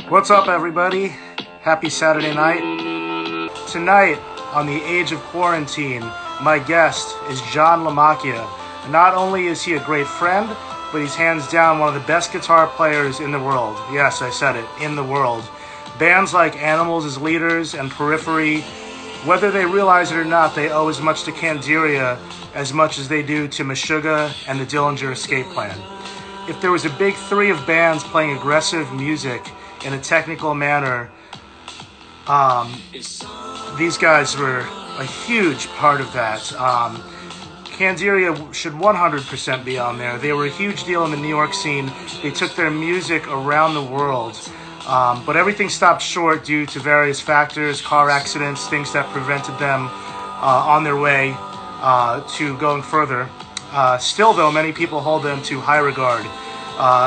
What's up, everybody? Happy Saturday night. Tonight, on the Age of Quarantine, my guest is John LaMacchia. Not only is he a great friend, but he's hands down one of the best guitar players in the world. Yes, I said it, in the world. Bands like Animals as leaders and Periphery, whether they realize it or not, they owe as much to Candiria as much as they do to Meshuggah and the Dillinger Escape Plan. If there was a big three of bands playing aggressive music in a technical manner, these guys were a huge part of that. Candiria should 100% be on there. They were a huge deal in the New York scene. They took their music around the world. But everything stopped short due to various factors, car accidents, things that prevented them on their way to going further. Still, though, many people hold them to high regard.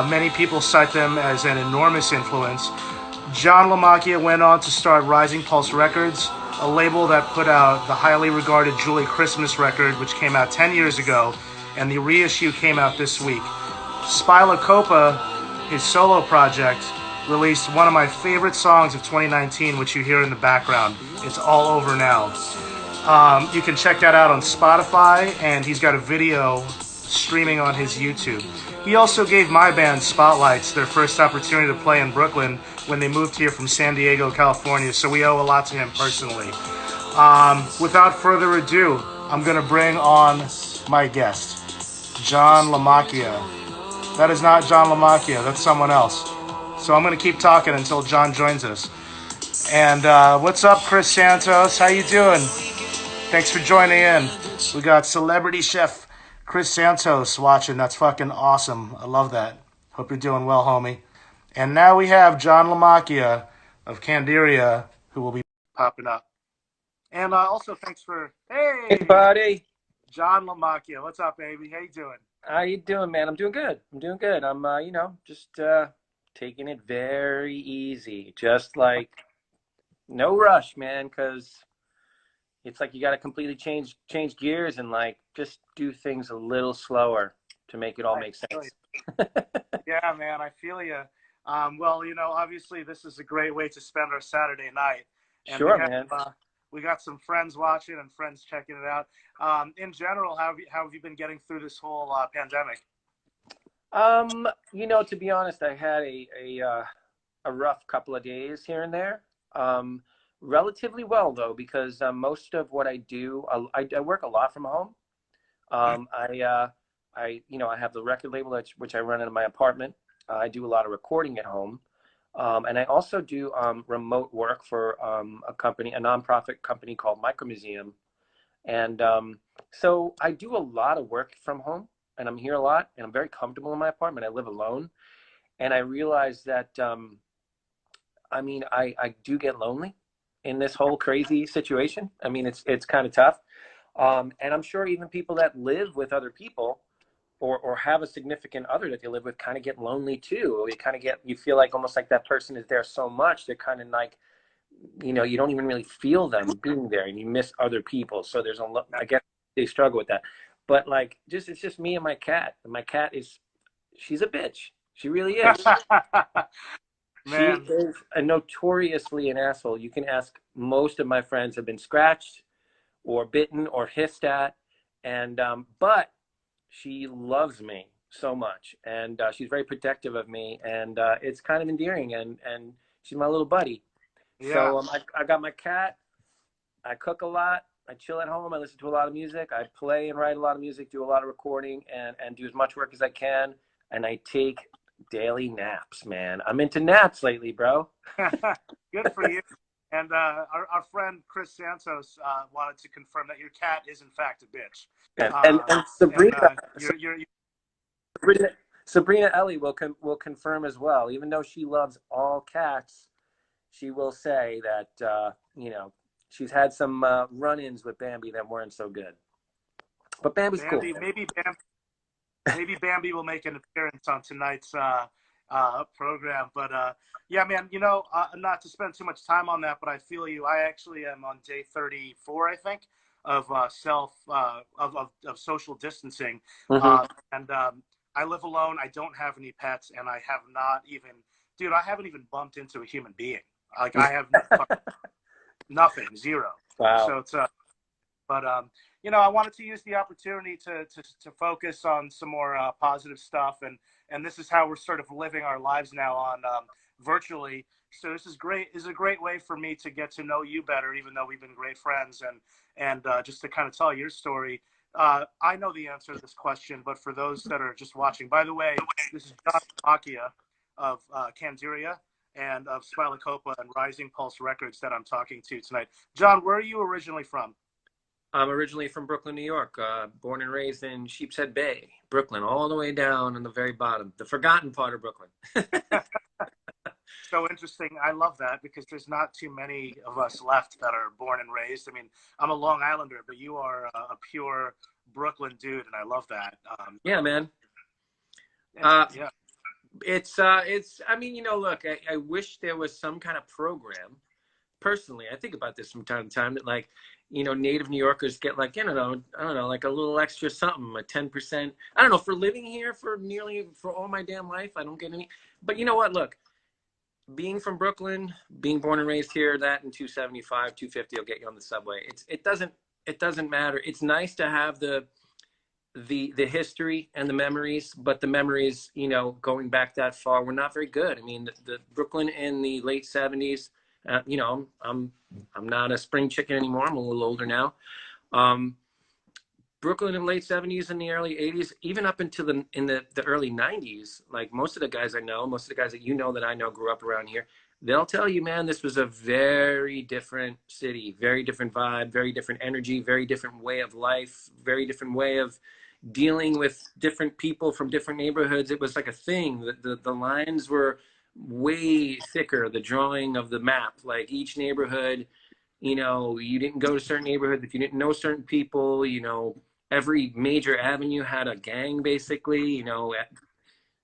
Many people cite them as an enormous influence. John LaMacchia went on to start Rising Pulse Records, a label that put out the highly regarded Julie Christmas record, which came out 10 years ago, and the reissue came out this week. Spylacopa, his solo project, released one of my favorite songs of 2019, which you hear in the background. It's All Over Now. You can check that out on Spotify, and he's got a video streaming on his YouTube. He also gave my band Spotlights their first opportunity to play in Brooklyn when they moved here from San Diego, California, so we owe a lot to him personally. Without further ado, I'm going to bring on my guest, John LaMacchia. That is not John LaMacchia, that's someone else. So I'm going to keep talking until John joins us. And what's up, Chris Santos? How you doing? Thanks for joining in. We got celebrity chef Chris Santos watching. That's fucking awesome. I love that. Hope you're doing well, homie. And now we have John LaMacchia of Candiria, who will be popping up. And also, thanks for... Hey, buddy. John LaMacchia. What's up, baby? How you doing? How you doing, man? I'm doing good. I'm, just taking it very easy. Just like, no rush, man, because it's like you got to completely change gears and, like, just do things a little slower to make it all make sense. Yeah, man, I feel you. Well, obviously this is a great way to spend our Saturday night. And sure, man. We got some friends watching and friends checking it out. In general, how have you been getting through this whole pandemic? To be honest, I had a rough couple of days here and there. Relatively well, though, because most of what I do, I work a lot from home. I have the record label which I run in my apartment. I do a lot of recording at home, and I also do remote work for a nonprofit company called Micro Museum, and so I do a lot of work from home, and I'm here a lot, and I'm very comfortable in my apartment. I live alone, and I realize that I do get lonely in this whole crazy situation. I mean, it's kind of tough, and I'm sure even people that live with other people or have a significant other that they live with kind of get lonely too. You feel like almost like that person is there so much, they're kind of like, you don't even really feel them being there, and you miss other people. So there's I guess they struggle with that. But like, it's just me and my cat. And my cat she's a bitch. She really is. Man. She is a notoriously an asshole. You can ask, most of my friends have been scratched or bitten or hissed at, and but she loves me so much, and she's very protective of me, and it's kind of endearing, and she's my little buddy. Yeah. So I got my cat. I cook a lot. I chill at home. I listen to a lot of music. I play and write a lot of music, do a lot of recording, and do as much work as I can. And I take daily naps, man. I'm into naps lately, bro. Good for you. And our friend Chris Santos wanted to confirm that your cat is in fact a bitch. And Sabrina, Sabrina Ellie will confirm as well. Even though she loves all cats, she will say that she's had some run-ins with Bambi that weren't so good. But Bambi's cool. Maybe Bambi will make an appearance on tonight's program. But yeah, man, not to spend too much time on that, but I feel you. I actually am on day 34, I think, of social distancing. Mm-hmm. And I live alone. I don't have any pets, and I have not even dude, I haven't even bumped into a human being. Like I have nothing, zero. Wow. So it's but you know, I wanted to use the opportunity to focus on some more positive stuff, and this is how we're sort of living our lives now on virtually. So this is great. Is a great way for me to get to know you better, even though we've been great friends, and just to kind of tell your story. I know the answer to this question, but for those that are just watching, by the way, this is John LaMacchia of Candiria and of Spylacopa and Rising Pulse Records that I'm talking to tonight. John, where are you originally from? I'm originally from Brooklyn, New York, born and raised in Sheepshead Bay, Brooklyn, all the way down in the very bottom, the forgotten part of Brooklyn. So interesting. I love that because there's not too many of us left that are born and raised. I mean, I'm a Long Islander, but you are a pure Brooklyn dude, and I love that. Yeah, man. Yeah. It's, I mean, you know, look, I wish there was some kind of program. Personally, I think about this from time to time that, like, you know, native New Yorkers get, like, you know, I don't know, like a little extra something, a 10%. I don't know, for living here for all my damn life, I don't get any. But you know what? Look, being from Brooklyn, being born and raised here, that and 275, 250 will get you on the subway. It doesn't matter. It's nice to have the history and the memories, but the memories, you know, going back that far, were not very good. I mean, the Brooklyn in the late 70s, you know, I'm not a spring chicken anymore. I'm a little older now. Um, Brooklyn in the late 70s and the early 80s, even up into the early 90s, like most of the guys I know, most of the guys that you know that I know grew up around here, they'll tell you, man, this was a very different city, very different vibe, very different energy, very different way of life, very different way of dealing with different people from different neighborhoods. It was like a thing. The lines were way thicker, the drawing of the map, like each neighborhood, you know, you didn't go to certain neighborhoods if you didn't know certain people, you know, every major avenue had a gang basically, you know,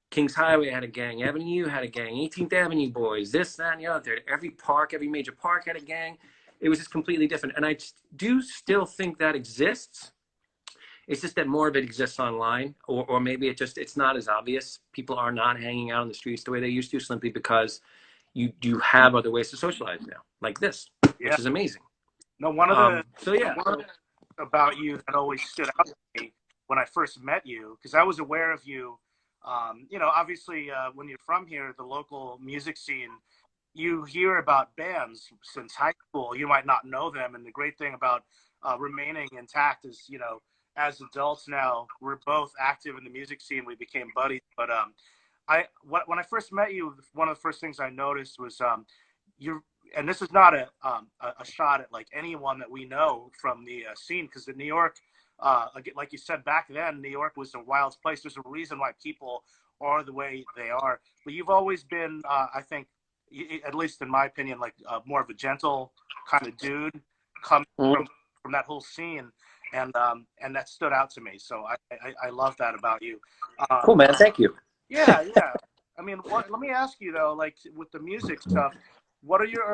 Kings Highway had a gang, Avenue had a gang, 18th Avenue boys, this, that, and the other. Every park, every major park had a gang. It was just completely different. And I do still think that exists. It's just that more of it exists online, or maybe it's not as obvious. People are not hanging out on the streets the way they used to, simply because you have other ways to socialize now, like this, Yeah. which is amazing. No, one of the So yeah. about you that always stood out to me when I first met you, because I was aware of you. You know, obviously, when you're from here, the local music scene, you hear about bands since high school. You might not know them, and the great thing about remaining intact is, you know, as adults now, we're both active in the music scene. We became buddies, but when I first met you, one of the first things I noticed was you're, and this is not a shot at like anyone that we know from the scene, because in New York, like you said back then, New York was a wild place. There's a reason why people are the way they are. But you've always been, I think, at least in my opinion, like more of a gentle kind of dude coming from that whole scene, and that stood out to me. So I love that about you. Cool, man. Thank you. Yeah, yeah. I mean, let me ask you though, like with the music stuff, what are your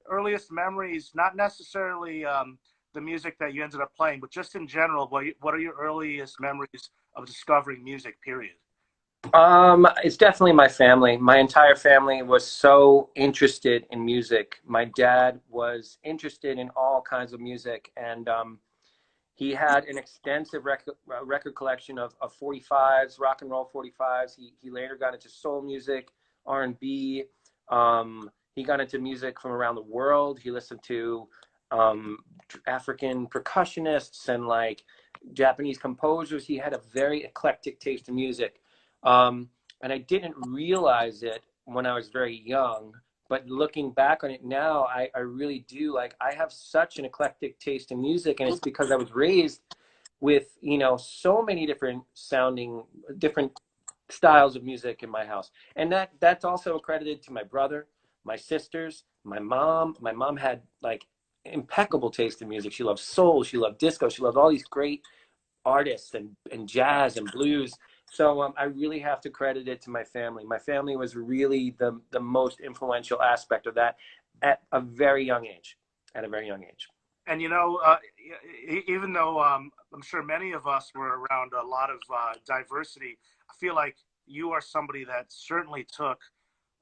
earliest memories? Not necessarily the music that you ended up playing, but just in general, what are your earliest memories of discovering music? Period. It's definitely my family. My entire family was so interested in music. My dad was interested in all kinds of music, and he had an extensive record collection of 45s, rock and roll 45s. He later got into soul music, R&B. He got into music from around the world. He listened to African percussionists and like Japanese composers. He had a very eclectic taste in music. And I didn't realize it when I was very young, but looking back on it now, I really do. Like, I have such an eclectic taste in music, and it's because I was raised with, you know, so many different styles of music in my house. And that's also accredited to my brother, my sisters, my mom. My mom had like impeccable taste in music. She loved soul, she loved disco, she loved all these great artists and jazz and blues. So I really have to credit it to my family. My family was really the most influential aspect of that at a very young age. At a very young age. And you know, even though I'm sure many of us were around a lot of diversity, I feel like you are somebody that certainly took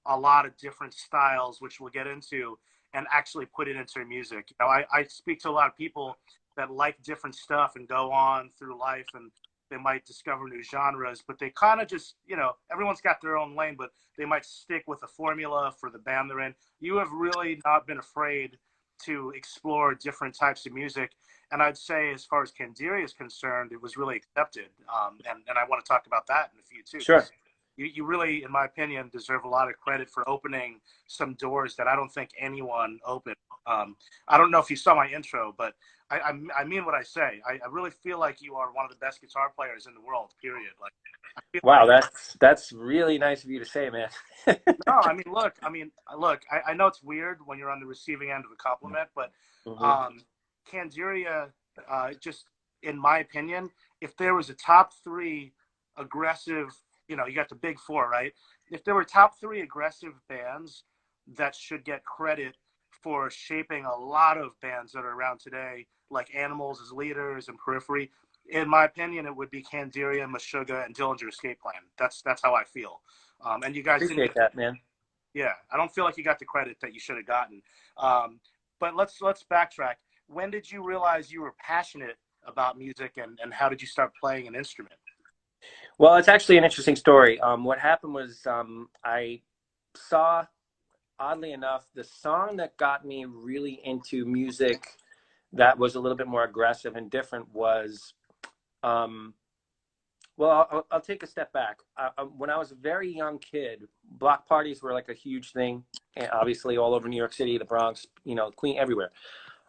a lot of different styles, which we'll get into, and actually put it into their music. You know, I speak to a lot of people that like different stuff and go on through life, and they might discover new genres, but they kind of just, you know, everyone's got their own lane, but they might stick with a formula for the band they're in. You have really not been afraid to explore different types of music. And I'd say, as far as Candiria is concerned, it was really accepted. And I want to talk about that in a few too, Sure. because you really, in my opinion, deserve a lot of credit for opening some doors that I don't think anyone opened. I don't know if you saw my intro, but I mean what I say. I really feel like you are one of the best guitar players in the world, period. Like, I feel Wow, like, that's really nice of you to say, man. no, look, I know it's weird when you're on the receiving end of a compliment, but Hmm. Candiria, just in my opinion, if there was a top three aggressive, you know, you got the big four, right? If there were top three aggressive bands that should get credit for shaping a lot of bands that are around today, like Animals as Leaders and Periphery, in my opinion, it would be Candiria, Meshuggah, and Dillinger Escape Plan. That's how I feel. And you guys didn't Appreciate get, that, man. yeah, I don't feel like you got the credit that you should have gotten. Um, but let's backtrack. When did you realize you were passionate about music, and how did you start playing an instrument? Well, it's actually an interesting story. What happened was I saw, oddly enough, the song that got me really into music that was a little bit more aggressive and different was, um, well, I'll take a step back. When I was a very young kid, block parties were like a huge thing, and obviously all over New York City, the Bronx, you know, Queen, everywhere.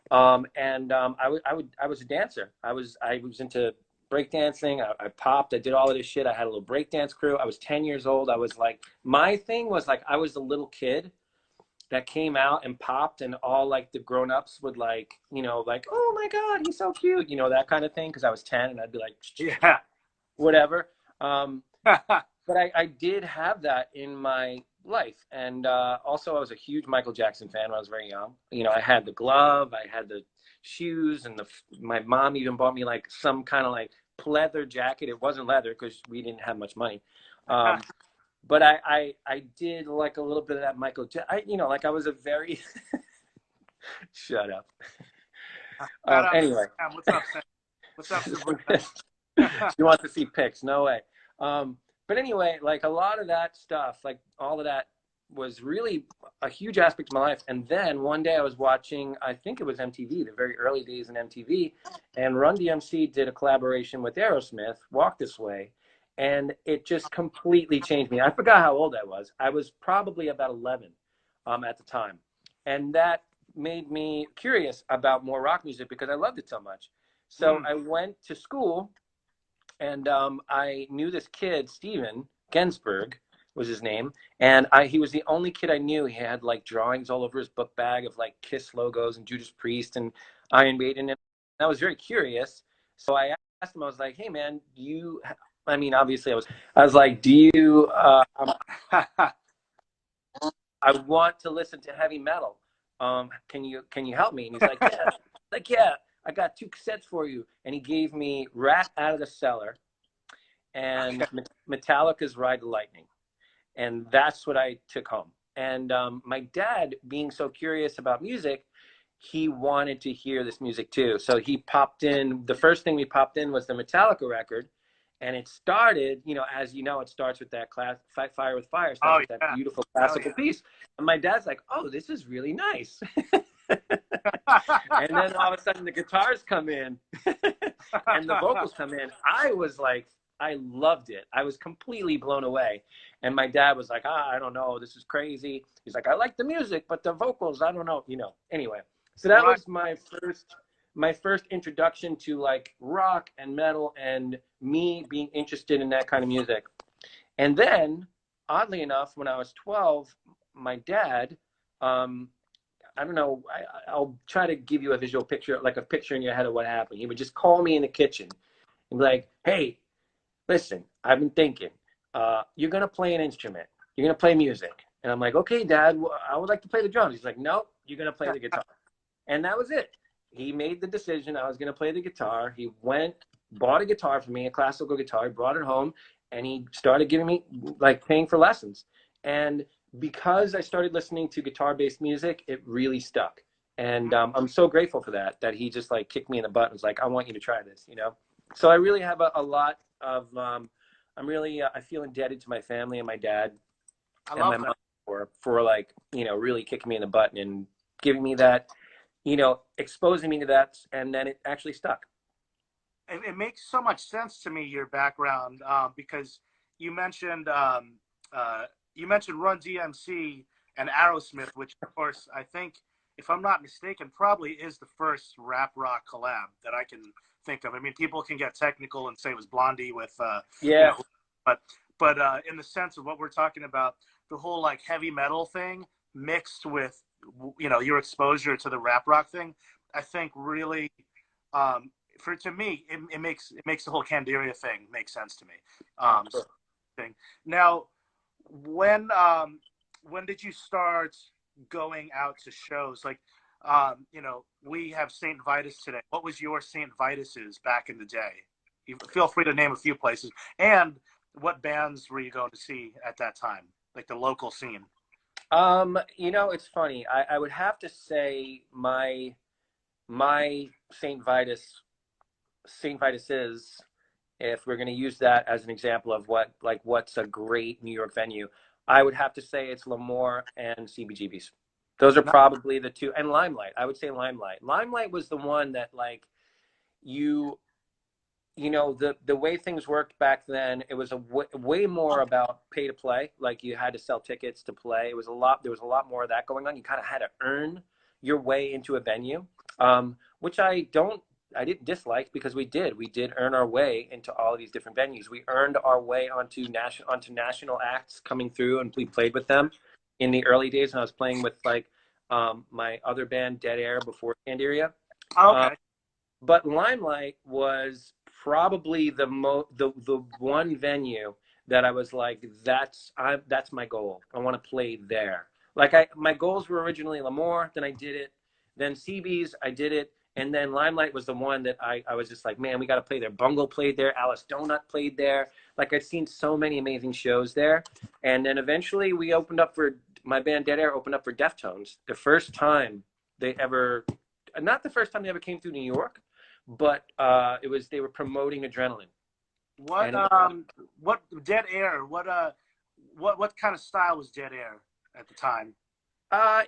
I was a dancer. I was into breakdancing. I popped. I did all of this shit. I had a little breakdance crew. I was 10 years old. I was like, my thing was like, I was the little kid that came out and popped, and all like the grown-ups would like, you know, like, oh my God, he's so cute, you know, that kind of thing. Because I was 10, and I'd be like, Yeah. whatever. Um, but I did have that in my life. And also, I was a huge Michael Jackson fan when I was very young. You know, I had the glove, I had the shoes, and my mom even bought me like some kind of like pleather jacket. It wasn't leather because we didn't have much money. But I did like a little bit of that you know, like I was a very, shut up. Shout out to Anyway. Sam. What's up, Sam? What's up, Sabrina? You want to see pics? No way. But anyway, like a lot of that stuff, like all of that was really a huge aspect of my life. And then one day I was watching, I think it was MTV, the very early days in MTV, and Run DMC did a collaboration with Aerosmith, Walk This Way, and it just completely changed me. I forgot how old I was. I was probably about 11 at the time. And that made me curious about more rock music because I loved it so much. So I went to school, and I knew this kid, Steven Gensberg was his name, and he was the only kid I knew. He had like drawings all over his book bag of like Kiss logos and Judas Priest and Iron Maiden, and I was very curious. So I asked him, I was like, "Hey man, I mean, obviously I was like, do you? I want to listen to heavy metal. Can you help me?" And he's like, "Yeah." Like, "Yeah, I got two cassettes for you." And he gave me Rat Out of the Cellar and Metallica's Ride the Lightning. And that's what I took home. And my dad, being so curious about music, he wanted to hear this music too. So he popped in, the first thing we popped in was the Metallica record. And it started, you know, as you know, it starts with that class, Fire with Fire, starts Oh with that yeah. beautiful classical piece. And my dad's like, "Oh, this is really nice." And then all of a sudden the guitars come in and the vocals come in. I was like, I loved it. I was completely blown away. And my dad was like, "I don't know, this is crazy." He's like, "I like the music, but the vocals, I don't know." You know, anyway. So that Right. was my first introduction to like rock and metal and me being interested in that kind of music. And then, oddly enough, when I was 12, my dad, I don't know, I'll try to give you a visual picture, like a picture in your head of what happened. He would just call me in the kitchen and be like, "Hey, listen, I've been thinking, you're going to play an instrument. You're going to play music." And I'm like, "Okay, Dad, I would like to play the drums." He's like, "No, you're going to play the guitar." And that was it. He made the decision I was going to play the guitar. He went, bought a guitar for me, a classical guitar, brought it home, and he started giving me, like, paying for lessons. And because I started listening to guitar-based music, it really stuck. And I'm so grateful for that, that he just like kicked me in the butt and was like, I want you to try this, you know? So I really have a lot of, I'm really, I feel indebted to my family and my dad I and love my that. mom for like, you know, really kicking me in the butt and giving me that, you know, exposing me to that. And then it actually stuck. It makes so much sense to me, your background, because you mentioned um, you mentioned Run DMC and Aerosmith, which of course I think, if I'm not mistaken, probably is the first rap rock collab that I can think of. I mean, people can get technical and say it was Blondie with you Yeah. know, but in the sense of what we're talking about, the whole like heavy metal thing mixed with your exposure to the rap rock thing, I think really um, for to me, it makes the whole Candiria thing make sense to me. Um, thing. Now, when did you start going out to shows? Like, we have Saint Vitus today. What was your Saint Vitus's back in the day? You feel free to name a few places. And what bands were you going to see at that time? Like the local scene. You know, it's funny. I would have to say my Saint Vitus is, if we're going to use that as an example of what's a great New York venue, I would have to say it's Lemoore and CBGB's. Those are probably the two, and Limelight. I would say Limelight. Limelight was the one that like you you know the way things worked back then, it was way more about pay to play. Like you had to sell tickets to play. There was a lot more of that going on. You kind of had to earn your way into a venue, which I didn't dislike, because we did earn our way into all of these different venues. We earned our way onto national acts coming through, and we played with them in the early days when I was playing with like my other band Dead Air before Candiria. Oh, um, okay. but Limelight was probably the one venue that I was like, that's my goal. I want to play there. Like my goals were originally Lemoore, then I did it, then CB's, I did it, and then Limelight was the one that I was just like, man, we got to play there. Bungle played there, Alice Donut played there. Like I'd seen so many amazing shows there, and then eventually we opened up for my band Dead Air opened up for Deftones. The first time they ever, not the first time they ever came through New York, but they were promoting Adrenaline. What And what Dead Air? What kind of style was Dead Air at the time?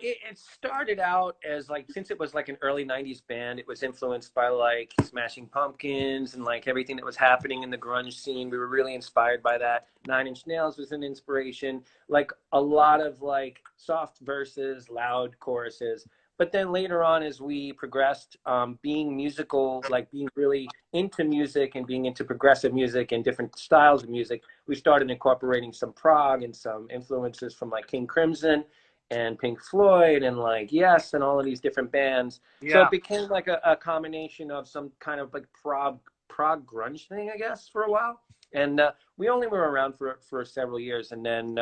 it started out as like, since it was like an early 90s band, it was influenced by like Smashing Pumpkins and like everything that was happening in the grunge scene. We were really inspired by that. Nine Inch Nails was an inspiration, like a lot of like soft verses, loud choruses. But then later on, as we progressed, being musical, like being really into music and being into progressive music and different styles of music, we started incorporating some prog and some influences from like King Crimson and Pink Floyd and like Yes and all of these different bands. So it Yeah. became like a combination of some kind of like prog grunge thing, I guess, for a while. And we only were around for several years, and then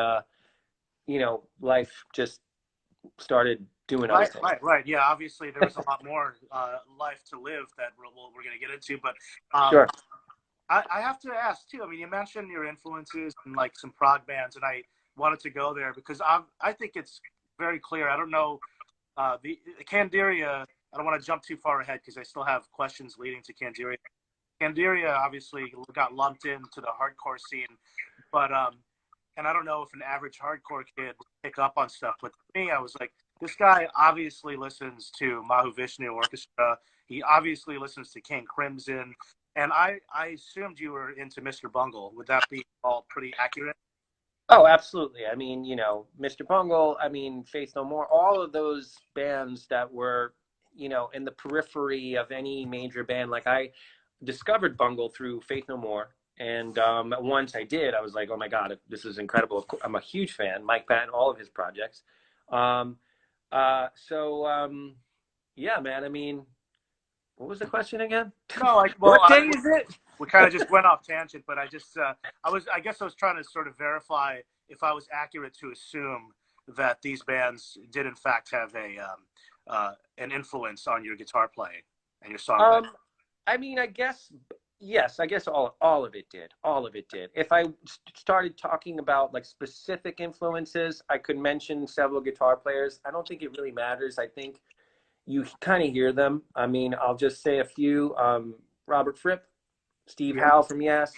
life just started doing other Right, things. right, right. Yeah, obviously there was a lot more life to live that we're going to get into, but Sure. I have to ask too. I mean, you mentioned your influences and like some prog bands, and I wanted to go there because I think it's very clear. I don't know the Candiria. I don't want to jump too far ahead because I still have questions leading to Candiria. Candiria obviously got lumped into the hardcore scene, but and I don't know if an average hardcore kid would pick up on stuff, but to me, I was like, this guy obviously listens to Mahavishnu Orchestra. He obviously listens to King Crimson, and I assumed you were into Mr. Bungle. Would that be all pretty accurate? Oh, absolutely. I mean, Mr. Bungle, I mean, Faith No More, all of those bands that were, in the periphery of any major band. Like I discovered Bungle through Faith No More. And once I did, I was like, oh my God, this is incredible. I'm a huge fan, Mike Patton, all of his projects. Um, so, yeah, man, I mean, what was the question again? No, like, well, What day is it? we kind of just went off tangent, but I guess I was trying to sort of verify if I was accurate to assume that these bands did in fact have an influence on your guitar playing and your songwriting. I mean, I guess, Yes, I guess all of it did. All of it did. If I started talking about like specific influences, I could mention several guitar players. I don't think it really matters. I think you kind of hear them. I mean, I'll just say a few. Robert Fripp, Steve Yeah, Howe from Yes,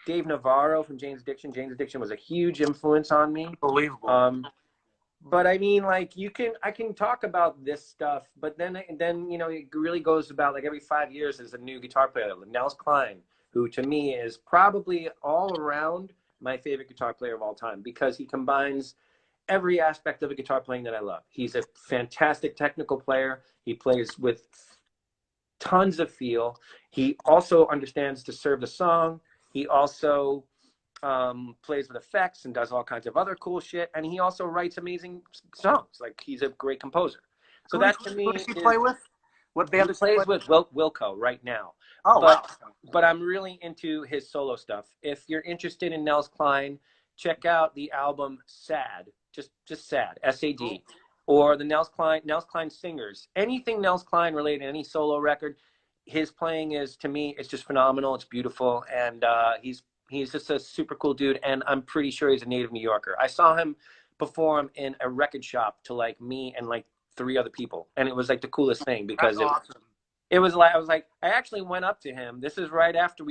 Dave Navarro from Jane's Addiction. Jane's Addiction was a huge influence on me. unbelievable. But I mean, like I can talk about this stuff, but then you know, it really goes about like every 5 years there's a new guitar player, Nels Cline, who to me is probably all around my favorite guitar player of all time because he combines every aspect of a guitar playing that I love. He's a fantastic technical player. He plays with tons of feel. He also understands to serve the song. He also plays with effects and does all kinds of other cool shit. And he also writes amazing songs. Like he's a great composer. So that to Who me does he is play with? What band he does he plays play with Wilco right now. Oh, wow. But I'm really into his solo stuff. If you're interested in Nels Cline, check out the album Sad. Just Sad, SAD. Or the Nels Cline Singers. Anything Nels Cline related, any solo record, his playing is, to me, it's just phenomenal. It's beautiful. And he's just a super cool dude. And I'm pretty sure he's a native New Yorker. I saw him perform in a record shop to like me and like 3 other people. And it was like the coolest thing because That's awesome. it was like, I actually went up to him. This is right after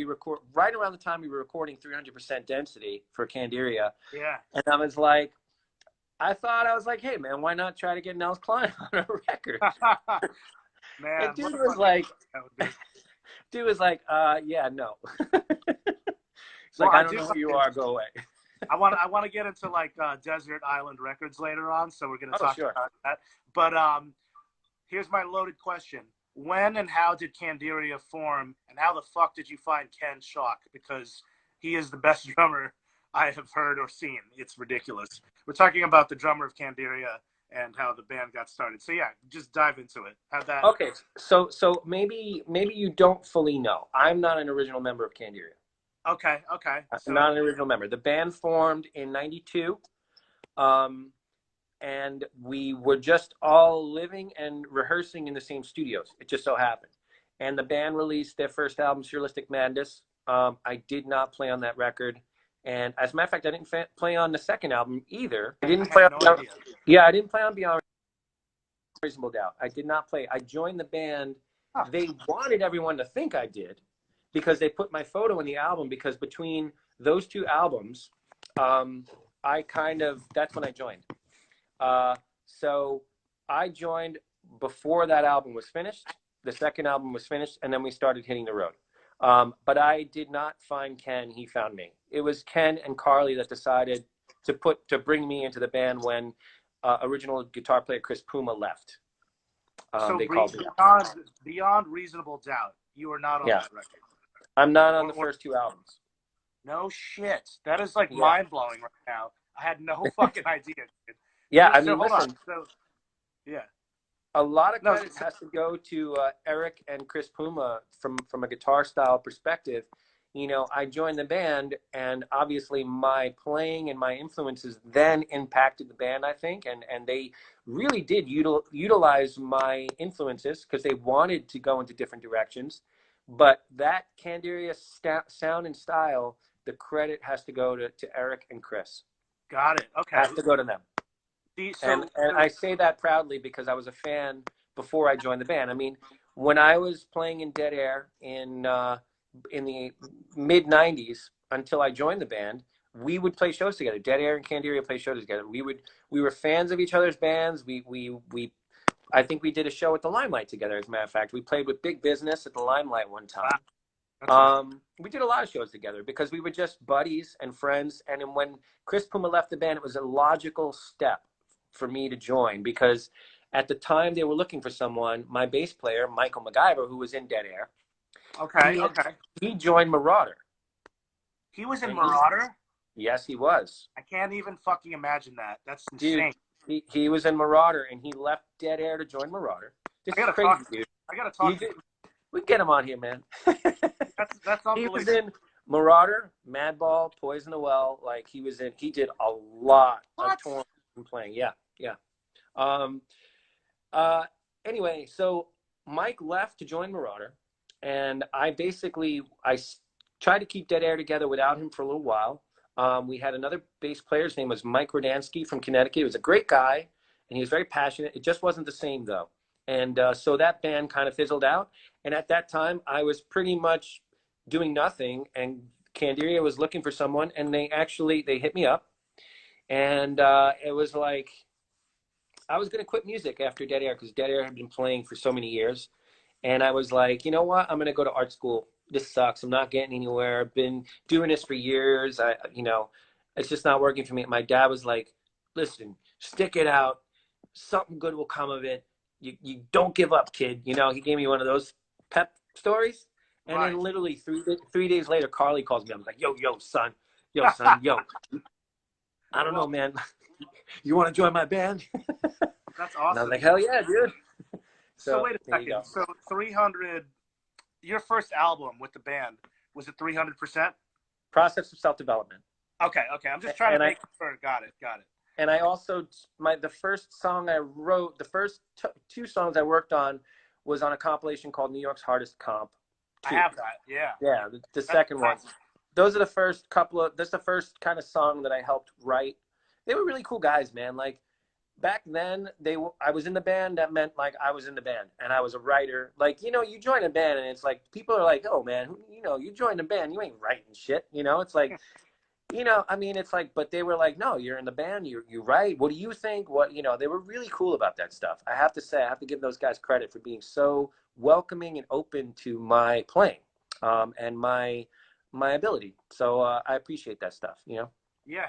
right around the time we were recording 300% Density for Candiria. Yeah. And I was like, hey man, why not try to get Nels Cline on a record? Man, And dude was like, yeah, no. It's like, I don't know who you are, go away. I want to get into like Desert Island Records later on, so we're going to talk about that. But here's my loaded question. When and how did Candiria form, and how the fuck did you find Ken Schock? Because he is the best drummer I have heard or seen. It's ridiculous. We're talking about the drummer of Candiria and how the band got started. So yeah, just dive into it. How'd that? Okay, so maybe you don't fully know. I'm not an original member of Candiria. Okay. I'm not an original member. The band formed in '92. And we were just all living and rehearsing in the same studios. It just so happened. And the band released their first album, Surrealistic Madness. I did not play on that record. And as a matter of fact, I didn't play on the second album either. I didn't play on Beyond Reasonable Doubt. I did not play. I joined the band. They wanted everyone to think I did because they put my photo in the album, because between those 2 albums, that's when I joined. So I joined before that album was finished. The second album was finished, and then we started hitting the road. But I did not find Ken. He found me. It was Ken and Carly that decided to bring me into the band when original guitar player Chris Puma left. So they called me Beyond Reasonable Doubt, you are not on that record. I'm not on the first 2 albums. No shit. That is like mind-blowing right now. I had no fucking idea. Yeah, I mean, listen. Yeah. A lot of credit has to go to Eric and Chris Puma from a guitar style perspective. You know, I joined the band, and obviously my playing and my influences then impacted the band, I think, and they really did utilize my influences because they wanted to go into different directions. But that Candiria sound and style, the credit has to go to Eric and Chris. Got it. Okay. Has to go to them. And I say that proudly because I was a fan before I joined the band. I mean, when I was playing in Dead Air in the mid '90s until I joined the band, we would play shows together. Dead Air and Candiria play shows together. We were fans of each other's bands. I think we did a show at the Limelight together. As a matter of fact, we played with Big Business at the Limelight one time. Wow. We did a lot of shows together because we were just buddies and friends. And then when Chris Puma left the band, it was a logical step for me to join, because at the time they were looking for someone. My bass player, Michael MacGyver, who was in Dead Air, he joined Marauder. He was in Marauder? Yes, he was. I can't even fucking imagine that. That's insane. Dude, he was in Marauder, and he left Dead Air to join Marauder. This is crazy, dude. I gotta talk to him. We can get him on here, man. That's unbelievable. He was in Marauder, Madball, Poison the Well. Like he did a lot of touring and playing. Yeah. Anyway, so Mike left to join Marauder. and I tried to keep Dead Air together without him for a little while. We had another bass player. His name was Mike Rodansky from Connecticut. He was a great guy, and he was very passionate. It just wasn't the same, though. And so that band kind of fizzled out. And at that time, I was pretty much doing nothing, and Candiria was looking for someone, and they hit me up. And it was like, I was going to quit music after Dead Air because Dead Air had been playing for so many years. And I was like, you know what? I'm going to go to art school. This sucks. I'm not getting anywhere. I've been doing this for years. It's just not working for me. My dad was like, listen, stick it out. Something good will come of it. You don't give up, kid. He gave me one of those pep stories. And then literally 3 days later, Carly calls me. I'm like, yo, son, yo. I don't know, man. You want to join my band? That's awesome. And I was like, hell yeah, dude. So wait a second. So 300, your first album with the band, was it 300%? Process of Self-Development. Okay. I'm just trying to make sure. Got it. And I also, the first song I wrote, the first two songs I worked on was on a compilation called New York's Hardest Comp 2. I have that, yeah. Yeah, the second one. Those are the first that's the first kind of song that I helped write. They were really cool guys, man. Like, back then, I was in the band. That meant, like, I was in the band, and I was a writer. Like, you join a band, and it's like, people are like, oh, man, you joined a band. You ain't writing shit, It's like, it's like, but they were like, no, you're in the band. You write. What do you think? They were really cool about that stuff. I have to say, I have to give those guys credit for being so welcoming and open to my playing and my ability. So I appreciate that stuff, Yeah,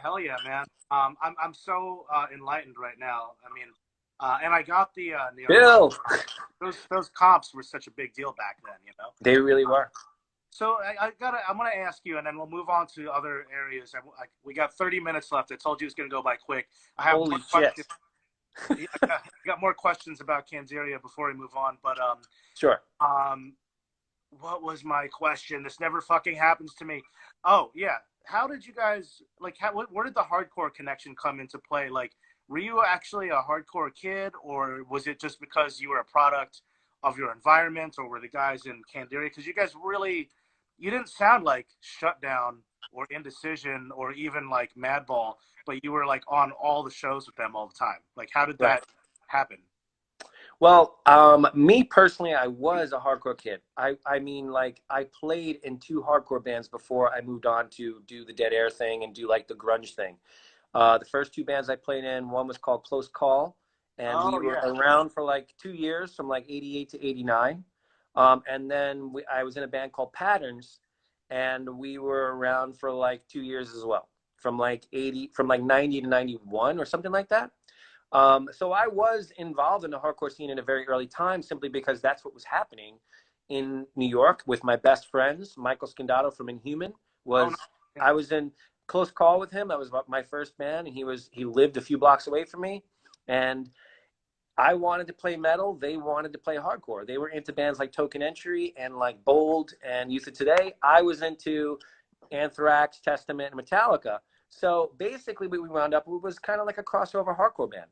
hell yeah, man. I'm so enlightened right now. I mean, and I got the Bill. Those comps were such a big deal back then, They really were. So I'm gonna ask you, and then we'll move on to other areas. We got 30 minutes left. I told you it's gonna go by quick. I have Holy shit. I got more questions about Candiria before we move on, but sure. What was my question? This never fucking happens to me. Oh yeah. How did you guys, like, where did the hardcore connection come into play? Like, were you actually a hardcore kid, or was it just because you were a product of your environment, or were the guys in Candiria? Because you guys you didn't sound like Shutdown or Indecision or even like Madball, but you were like on all the shows with them all the time. Like, how did that happen? Well, me personally, I was a hardcore kid. I mean, like, I played in 2 hardcore bands before I moved on to do the Dead Air thing and do, like, the grunge thing. The first 2 bands I played in, one was called Close Call, and we were around for, like, 2 years, from, like, 88 to 89. And then I was in a band called Patterns, and we were around for, like, 2 years as well, from, like, 90 to 91 or something like that. So I was involved in the hardcore scene at a very early time, simply because that's what was happening in New York with my best friends. Michael Scandato from Inhuman I was in close call with him. That was my first band, and he lived a few blocks away from me. And I wanted to play metal. They wanted to play hardcore. They were into bands like Token Entry and like Bold and Youth of Today. I was into Anthrax, Testament, and Metallica. So basically what we wound up with was kind of like a crossover hardcore band,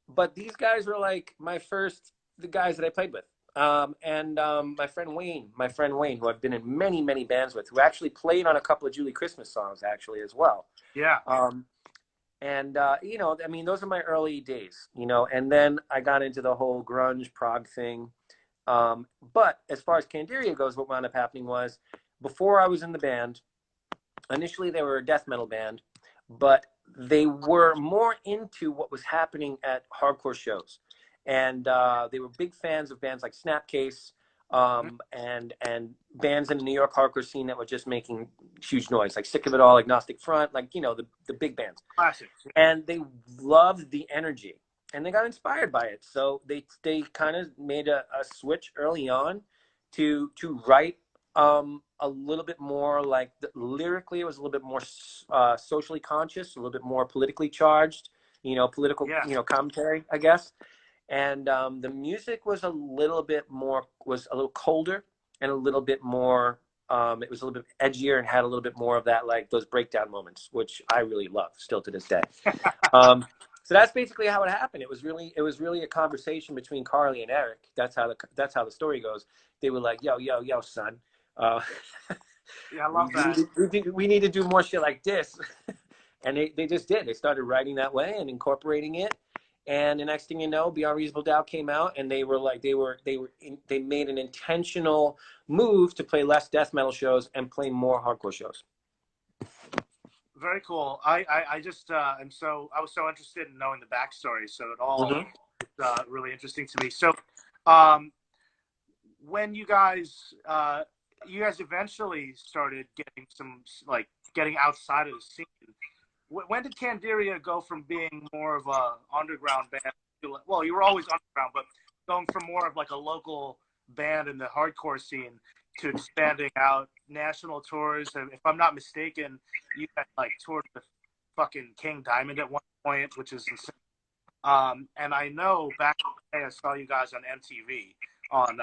but these guys were like the guys that I played with. And my friend Wayne, who I've been in many, many bands with, who actually played on a couple of Julie Christmas songs actually as well. Yeah. I mean, those are my early days, and then I got into the whole grunge prog thing. But as far as Candiria goes, what wound up happening was, before I was in the band, initially they were a death metal band, but they were more into what was happening at hardcore shows. And they were big fans of bands like Snapcase, and bands in the New York hardcore scene that were just making huge noise, like Sick of It All, Agnostic Front, like, the big bands. Classic. And they loved the energy, and they got inspired by it. So they kind of made a switch early on to write a little bit more, like, lyrically it was a little bit more socially conscious, a little bit more politically charged, political, commentary, I guess. And the music was a little colder and a little bit more, it was a little bit edgier and had a little bit more of that, like those breakdown moments, which I really love still to this day. So that's basically how it happened. It was really a conversation between Carly and Eric. That's how the story goes. They were like, yo, son, uh, Yeah, I love that. we need to do more shit like this. And they just did. They started writing that way and incorporating it. And the next thing you know, Beyond Reasonable Doubt came out, and they made an intentional move to play less death metal shows and play more hardcore shows. Very cool. I just I was so interested in knowing the backstory, so it all really interesting to me. So, when you guys eventually started getting getting outside of the scene. When did Candiria go from being more of a underground band to, well, you were always underground, but going from more of like a local band in the hardcore scene to expanding out national tours? And if I'm not mistaken, you had like toured with fucking King Diamond at one point, which is insane. And I know back in the day I saw you guys on MTV on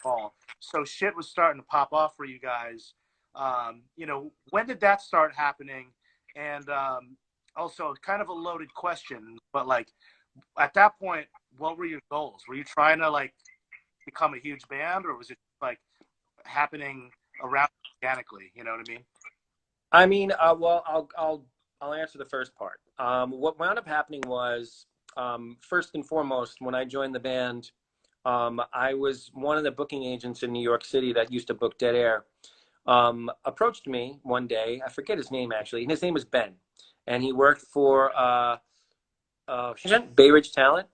Ball. So shit was starting to pop off for you guys. You know, when did that start happening? And also kind of a loaded question, but like at that point, what were your goals? Were you trying to like become a huge band, or was it like happening around organically? You know what I mean? I mean, well, I'll answer the first part. What wound up happening was, first and foremost, when I joined the band, I was one of the booking agents in New York City that used to book Dead Air. Approached me one day. I forget his name actually. His name was Ben, and he worked for Bay Ridge Talent.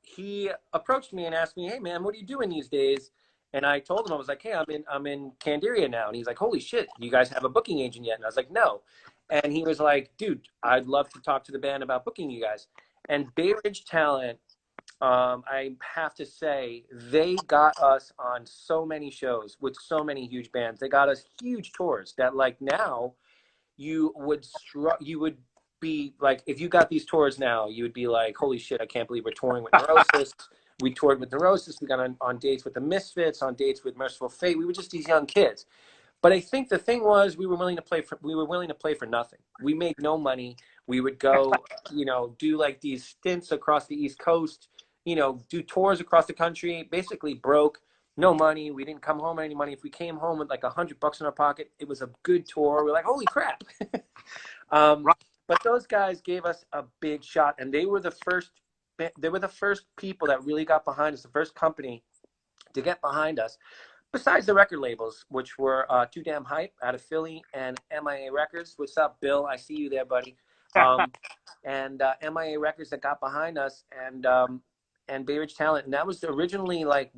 He approached me and asked me, "Hey man, what are you doing these days?" And I told him, I was like, "Hey, I'm in Candiria now." And he's like, "Holy shit, you guys have a booking agent yet?" And I was like, "No." And he was like, "Dude, I'd love to talk to the band about booking you guys." And Bay Ridge Talent, I have to say, they got us on so many shows with so many huge bands. They got us huge tours that like now you would be like, if you got these tours now, you would be like, holy shit, I can't believe we're touring with Neurosis. We toured with Neurosis. We got on dates with the Misfits, on dates with Merciful Fate. We were just these young kids. But I think the thing was, we were willing to play for nothing. We made no money. We would go, you know, do like these stints across the East Coast, you know, do tours across the country, basically broke, no money. We didn't come home with any money. If we came home with like $100 in our pocket, it was a good tour. We're like, holy crap. But those guys gave us a big shot, and they were the first people that really got behind us, the first company to get behind us. Besides the record labels, which were Too Damn Hype out of Philly and MIA Records. What's up, Bill? I see you there, buddy. And MIA Records that got behind us, and Bay Ridge Talent. And that was originally like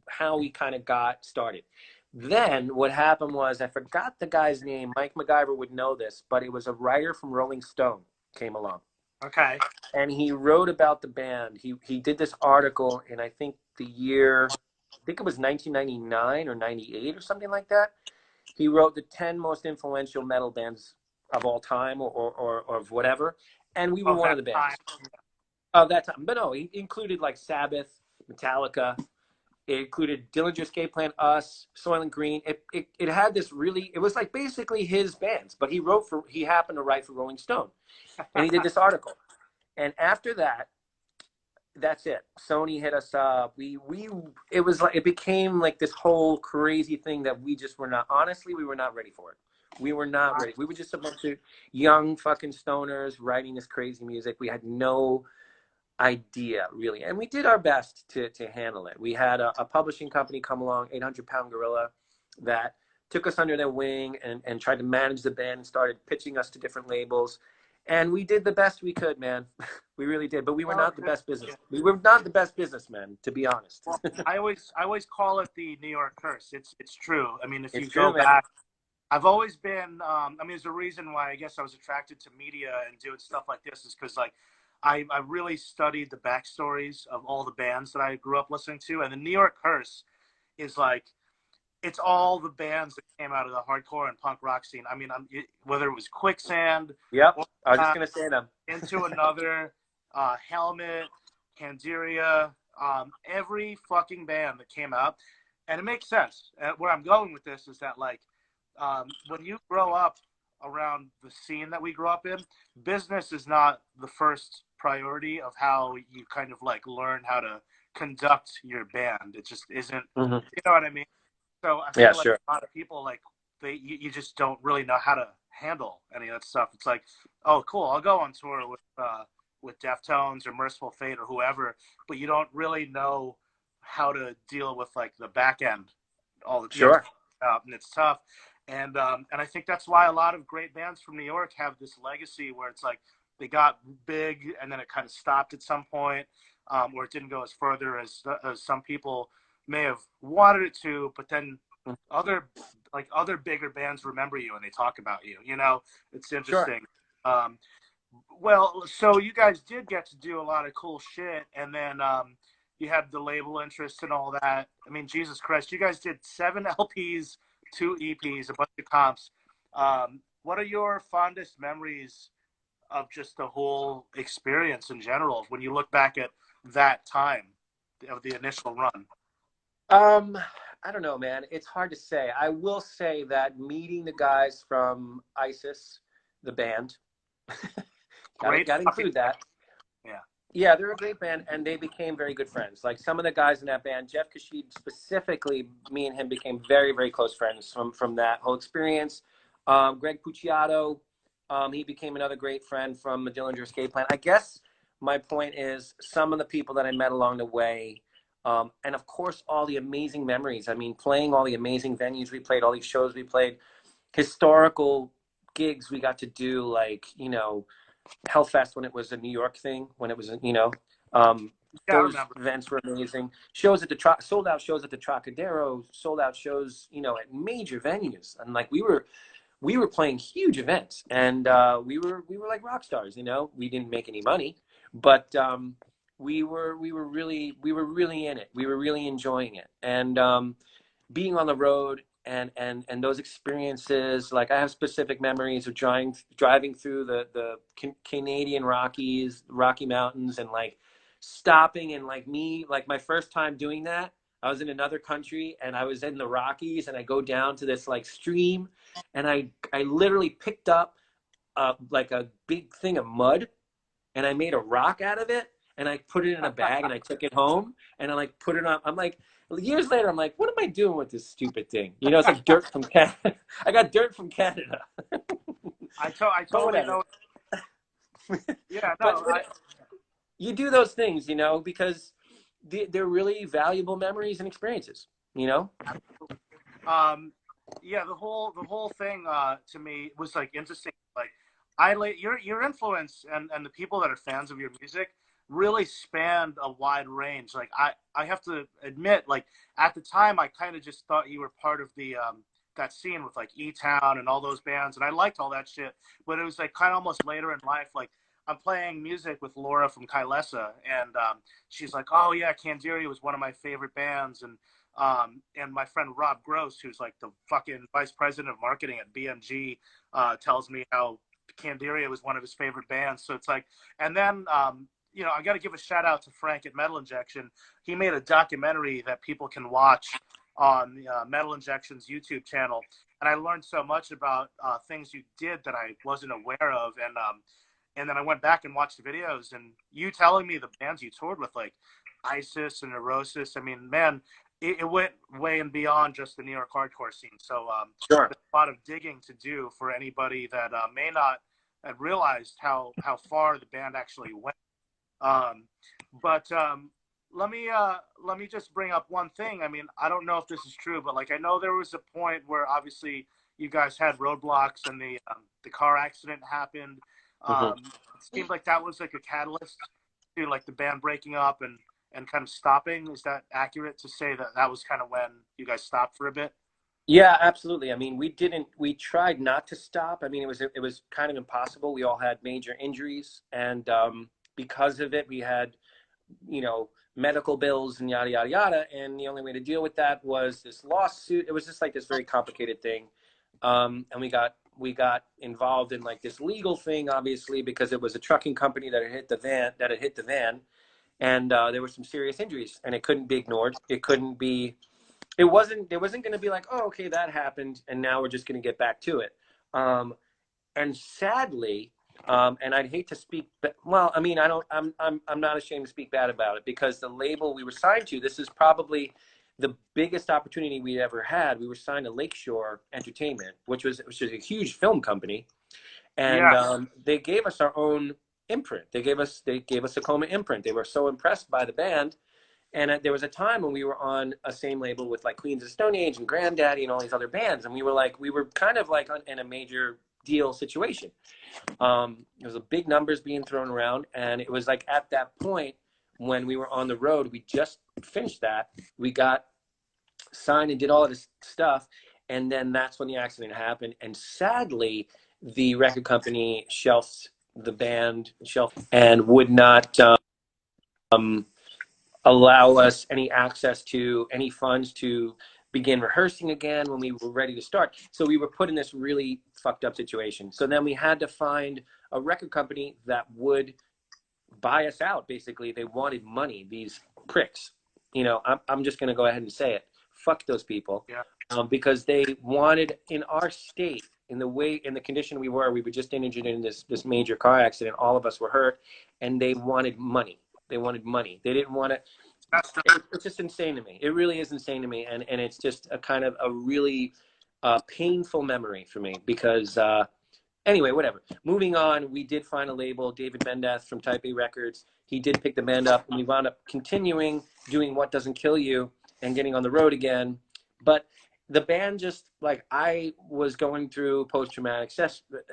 how we kind of got started. Then what happened was, I forgot the guy's name. Mike MacGyver would know this, but it was a writer from Rolling Stone came along. Okay. And he wrote about the band. He did this article in, I think it was 1999 or 98 or something like that. He wrote the 10 most influential metal bands of all time or of whatever. And we were one of the bands of that time. But no, he included like Sabbath, Metallica. It included Dillinger Escape Plan, us, Soylent Green. It had this really, it was like basically his bands, but he happened to write for Rolling Stone. And he did this article. And after that, that's it. Sony hit us up. It was like, it became like this whole crazy thing that we just were not, honestly, we were not ready for it. We were not ready. We were just a bunch of young fucking stoners writing this crazy music. We had no idea really. And we did our best to handle it. We had a publishing company come along, 800 Pound Gorilla, that took us under their wing and tried to manage the band and started pitching us to different labels. And we did the best we could, man. We really did. But we were not the best business. We were not the best businessmen, to be honest. I always call it the New York curse. It's true. I mean, if you go back, I've always been. I mean, there's a reason why I guess I was attracted to media and doing stuff like this is because like I really studied the backstories of all the bands that I grew up listening to, and the New York curse is like, it's all the bands that came out of the hardcore and punk rock scene. I mean, whether it was Quicksand. Yep, I was just going to say them. Into Another, Helmet, Candiria, every fucking band that came out. And it makes sense. Where I'm going with this is that, like, when you grow up around the scene that we grew up in, business is not the first priority of how you kind of like learn how to conduct your band. It just isn't. Hmm. You know what I mean? So I Yeah, feel like sure. a lot of people like you just don't really know how to handle any of that stuff. It's like, oh, cool, I'll go on tour with Deftones or Merciful Fate or whoever, but you don't really know how to deal with like the back end, all the you know, Sure. and it's tough. And I think that's why a lot of great bands from New York have this legacy where it's like they got big and then it kind of stopped at some point, or it didn't go as further as some people may have wanted it to, but then other other bigger bands remember you and they talk about you. You know, it's Sure. interesting. Um, well, so you guys did get to do a lot of cool shit, and then you had the label interest and all that. I mean, Jesus Christ, you guys did 7 LPs, 2 EPs, a bunch of comps. What are your fondest memories of just the whole experience in general when you look back at that time of the initial run? Um, I don't know, man. It's hard to say. I will say that meeting the guys from ISIS, the band, Great gotta fucking include that. yeah. Yeah, they're a great band, and they became very good friends. Like some of the guys in that band, Jeff Kashid specifically, me and him became very, very close friends from that whole experience. Greg Puciato, he became another great friend from the Dillinger Escape Plan. I guess my point is some of the people that I met along the way, and of course all the amazing memories. I mean, playing all the amazing venues we played, all these shows we played, historical gigs we got to do, like Hellfest when it was a New York thing, when it was, Yeah, I those remember. events were amazing. Shows at the sold out shows at the Trocadero, sold out shows, at major venues, and like we were playing huge events, and we were like rock stars. We didn't make any money, but we were really in it. We were really enjoying it, and being on the road and those experiences. Like I have specific memories of driving through the Canadian Rocky Mountains, and like stopping, and like my first time doing that, I was in another country and I was in the Rockies, and I go down to this like stream, and I literally picked up like a big thing of mud, and I made a rock out of it, and I put it in a bag, and I took it home, and I like put it on. I'm like, years later, I'm like, what am I doing with this stupid thing? It's like dirt from Canada. I got dirt from Canada, I but totally whatever. know. Yeah, But no, I you do those things, because they're really valuable memories and experiences. You know. um yeah, the whole thing to me was like interesting. Like your influence and the people that are fans of your music really spanned a wide range. Like I have to admit, like at the time I kind of just thought you were part of the that scene with like E-Town and all those bands, and I liked all that shit. But it was like kind of almost later in life, like I'm playing music with Laura from Kylesa, and she's like, "Oh yeah, Candiria was one of my favorite bands," and my friend Rob Gross, who's like the fucking vice president of marketing at BMG, tells me how Candiria was one of his favorite bands. So it's like, and then I got to give a shout out to Frank at Metal Injection. He made a documentary that people can watch on the Metal Injection's YouTube channel, and I learned so much about things you did that I wasn't aware of, and then I went back and watched the videos, and you telling me the bands you toured with, like ISIS and Neurosis. I mean, man, it went way and beyond just the New York hardcore scene. So Sure. there's a lot of digging to do for anybody that may not have realized how far the band actually went. Um, but let me just bring up one thing. I mean, I don't know if this is true, but like I know there was a point where obviously you guys had roadblocks and the car accident happened. Hmm. It seemed like that was like a catalyst to like the band breaking up and kind of stopping. Is that accurate to say that that was kind of when you guys stopped for a bit? Yeah, absolutely. I mean, we tried not to stop. I mean, it was kind of impossible. We all had major injuries, and because of it, we had, you know, medical bills and yada yada yada. And the only way to deal with that was this lawsuit. It was just like this very complicated thing, and we got involved in like this legal thing, obviously, because it was a trucking company that had hit the van, and there were some serious injuries, and it couldn't be ignored. It couldn't be it wasn't, there wasn't going to be like, oh, okay, that happened, and now we're just going to get back to it. Um, and sadly, and I'd hate to speak, well, I mean, I don't, I'm not ashamed to speak bad about it, because the label we were signed to, this is probably the biggest opportunity we ever had. We were signed to Lakeshore Entertainment, which is a huge film company, and Yes. they gave us our own imprint. They gave us a Coma imprint. They were so impressed by the band. And there was a time when we were on a same label with like Queens of Stone Age and Granddaddy and all these other bands, and we were kind of like in a major deal situation. There was a big numbers being thrown around, and it was like at that point when we were on the road, we just finished that. We got signed and did all of this stuff, and then that's when the accident happened. And sadly, the record company shelved the band, and would not allow us any access to any funds to begin rehearsing again when we were ready to start. So we were put in this really fucked up situation. So then we had to find a record company that would buy us out. Basically, they wanted money, these pricks. You know, I'm just going to go ahead and say it. Fuck those people. Yeah. Because they wanted, in our state, in the condition we were just injured in this major car accident. All of us were hurt, and they wanted money. They wanted money. They didn't want to. It's just insane to me. It really is insane to me, and it's just a kind of a really painful memory for me, because anyway, whatever. Moving on, we did find a label, David Mendeth from Type A Records. He did pick the band up, and we wound up continuing doing What Doesn't Kill You and getting on the road again. But the band just, like, I was going through post-traumatic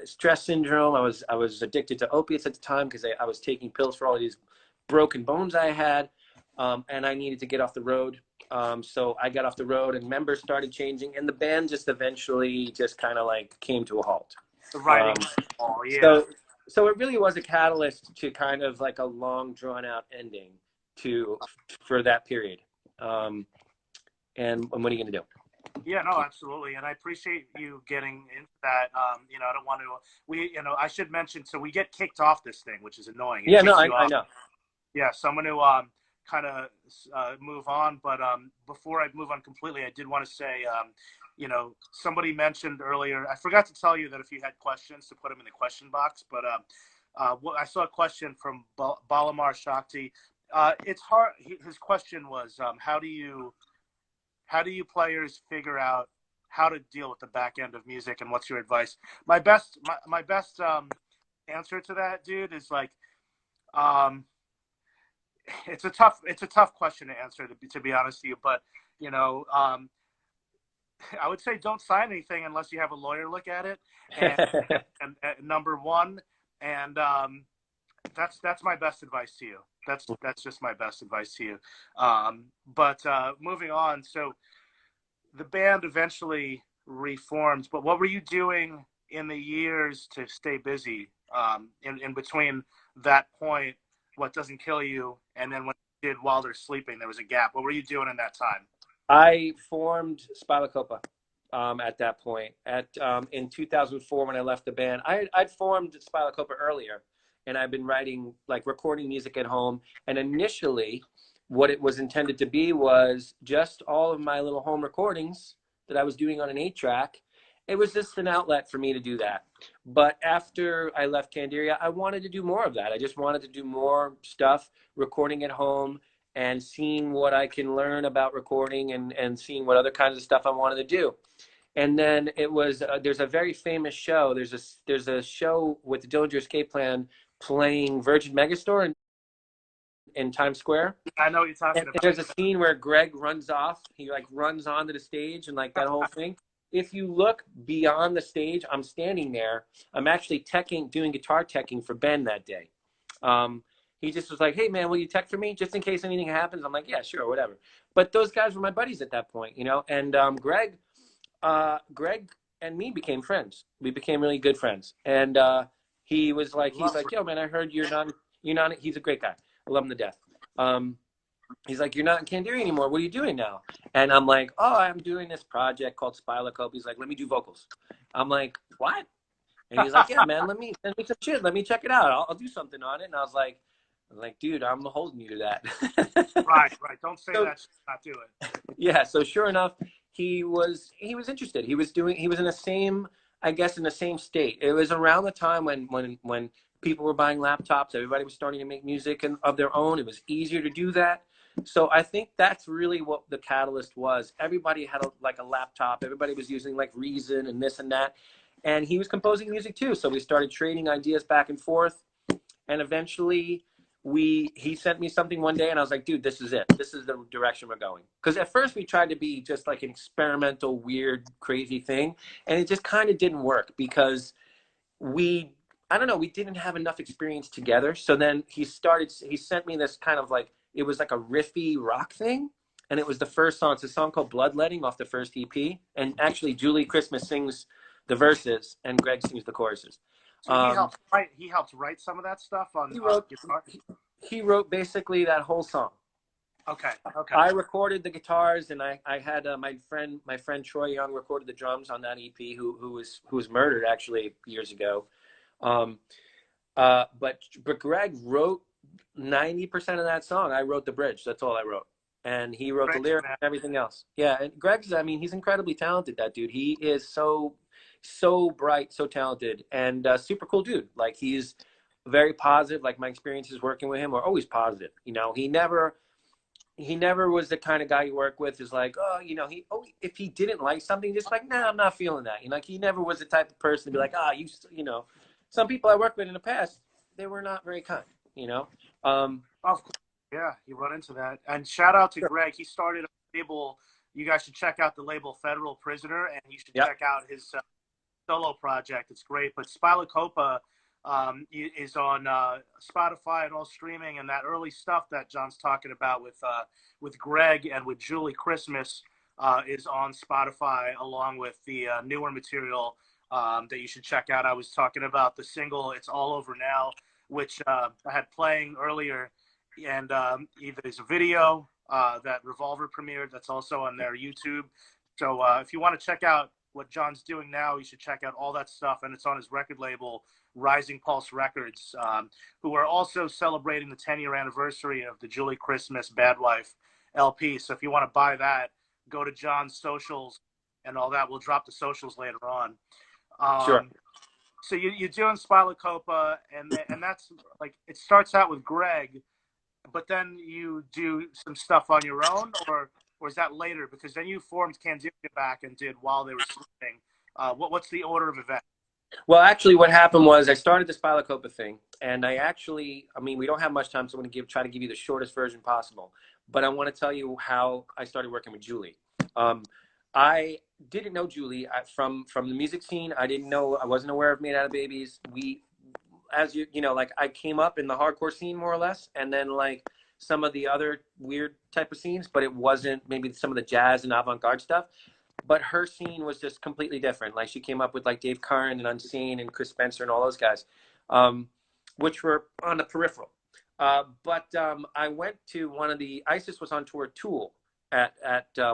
stress syndrome. I was addicted to opiates at the time, because I was taking pills for all these broken bones I had, and I needed to get off the road. So I got off the road, and members started changing, and the band just eventually just kind of like came to a halt. The writing. Yeah. So it really was a catalyst to kind of like a long drawn out ending for that period. And what are you going to do? Yeah, no, absolutely. And I appreciate you getting into that. You know, I don't want to, I should mention, so we get kicked off this thing, which is annoying. Yeah, no, I know. Yeah, so I'm going to kind of move on. But before I move on completely, I did want to say, somebody mentioned earlier, I forgot to tell you that if you had questions, to put them in the question box. But I saw a question from Balamar Shakti. It's hard. His question was, how do you players figure out how to deal with the back end of music, and what's your advice? My best answer to that, dude, is like, it's a tough question to answer, to be honest with you. But I would say don't sign anything unless you have a lawyer look at it. And number one, and that's my best advice to you. That's just my best advice to you. But moving on, so the band eventually reformed, but what were you doing in the years to stay busy in between that point, What Doesn't Kill You, and then when you did While They're Sleeping? There was a gap. What were you doing in that time? I formed Spylacopa at that point. In 2004, when I left the band, I'd formed Spylacopa earlier, and I've been writing, like, recording music at home. And initially, what it was intended to be was just all of my little home recordings that I was doing on an 8-track. It was just an outlet for me to do that. But after I left Candiria, I wanted to do more of that. I just wanted to do more stuff, recording at home, and seeing what I can learn about recording, and seeing what other kinds of stuff I wanted to do. And then it was, there's a very famous show. There's a show with the Dillinger Escape Plan playing Virgin Megastore in Times Square. I know what you're talking about. There's a scene where Greg runs off. He like runs onto the stage, and like that whole thing. If you look beyond the stage, I'm standing there. I'm actually doing guitar teching for Ben that day. He just was like, "Hey man, will you tech for me just in case anything happens?" I'm like, "Yeah, sure, whatever." But those guys were my buddies at that point, And Greg and me became friends. We became really good friends. And he's like, "Yo man, I heard you're not." He's a great guy. I love him to death. He's like, "You're not in Candiria anymore. What are you doing now?" And I'm like, "Oh, I'm doing this project called Spylacopa." He's like, "Let me do vocals." I'm like, "What?" And he's like, "Yeah, man, send me some shit. Let me check it out. I'll do something on it." And I was like, I'm like, dude, I'm holding you to that. Right, right. Don't say So that. Not do it. yeah, so sure enough, he was interested. He was in the same, I guess, in the same state. It was around the time when people were buying laptops, everybody was starting to make music of their own. It was easier to do that. So I think that's really what the catalyst was. Everybody had like a laptop. Everybody was using like Reason and this and that. And he was composing music too. So we started trading ideas back and forth. And eventually he sent me something one day and I was like, dude, this is it. This is the direction we're going. Because at first we tried to be just like an experimental, weird, crazy thing. And it just kind of didn't work because I don't know, we didn't have enough experience together. So then he sent me this kind of like, it was like a riffy rock thing. And it was the first song. It's a song called Bloodletting off the first EP. And actually, Julie Christmas sings the verses and Greg sings the choruses. So he helped write. He helped write some of that stuff on guitar. He wrote basically that whole song. Okay. Okay. I recorded the guitars, and I had my friend Troy Young recorded the drums on that EP. Who was murdered actually years ago. But Greg wrote 90% of that song. I wrote the bridge. That's all I wrote, and he wrote the lyrics and everything else. Yeah, and Greg's. I mean, he's incredibly talented. That dude. He is so bright, so talented, and super cool dude. Like he's very positive. Like my experiences working with him are always positive. You know, he never was the kind of guy you work with is like, oh, you know, if he didn't like something, just like, nah, I'm not feeling that. You know, like he never was the type of person to be like, ah, you know, some people I worked with in the past, they were not very kind, you know? Of course. Yeah, you run into that. And shout out to Greg. He started a label. You guys should check out the label Federal Prisoner, and you should check out his solo project. It's great. But Spylacopa is on Spotify and all streaming, and that early stuff that John's talking about with Greg and with Julie Christmas is on Spotify, along with the newer material that you should check out. I was talking about the single "It's All Over Now," which I had playing earlier, and there's a video that Revolver premiered that's also on their YouTube. So if you want to check out what John's doing now, you should check out all that stuff, and it's on his record label, Rising Pulse Records, who are also celebrating the 10-year anniversary of the Julie Christmas Bad Wife LP. So if you want to buy that, go to John's socials and all that. We'll drop the socials later on. Sure. So you're doing Spylacopa, and that's like, it starts out with Greg, but then you do some stuff on your own, or is that later? Because then you formed Candiria back and did While They Were Sleeping. What's the order of events? Well, actually, what happened was I started the Spylacopa thing, and I mean, we don't have much time, so I'm going to try to give you the shortest version possible. But I want to tell you how I started working with Julie. I didn't know Julie from the music scene. I wasn't aware of Made Out of Babies. As you know, like I came up in the hardcore scene more or less, and then like some of the other weird type of scenes, but it wasn't maybe some of the jazz and avant-garde stuff. But her scene was just completely different. Like she came up with like Dave Curran and Unseen and Chris Spencer and all those guys, which were on the peripheral. But I went to one of the ISIS was on tour Tool at